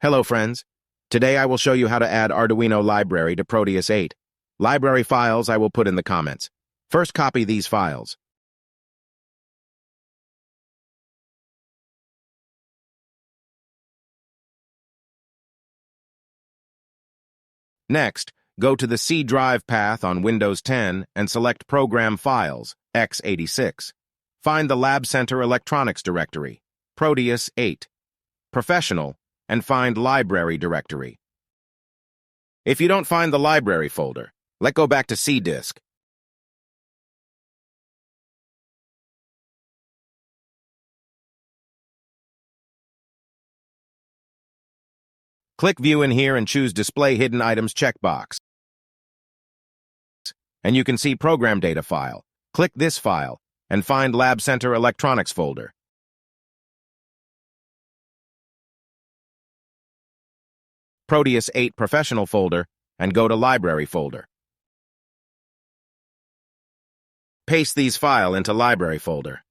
Hello, friends. Today I will show you how to add Arduino library to Proteus 8. Library files I will put in the comments. First, copy these files. Next, go to the C drive path on Windows 10 and select Program Files, x86. Find the Lab Center Electronics directory, Proteus 8, Professional, and find Library directory. If you don't find the library folder, let's go back to C disk. Click View in here and choose Display Hidden Items checkbox. And you can see Program Data file. Click this file and find Lab Center Electronics folder. Proteus 8 Professional folder and go to Library folder. Paste these files into Library folder.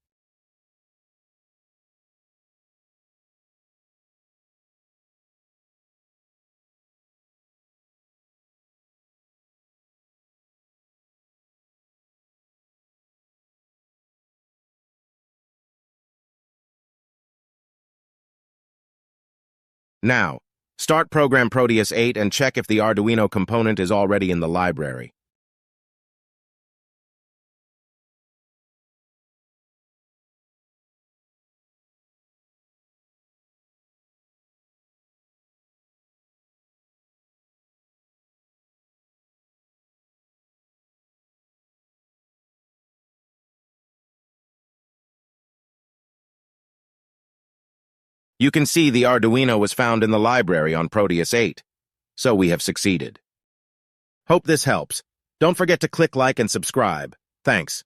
Now, start Program Proteus 8 and check if the Arduino component is already in the library. You can see the Arduino was found in the library on Proteus 8, so we have succeeded. Hope this helps. Don't forget to click like and subscribe. Thanks.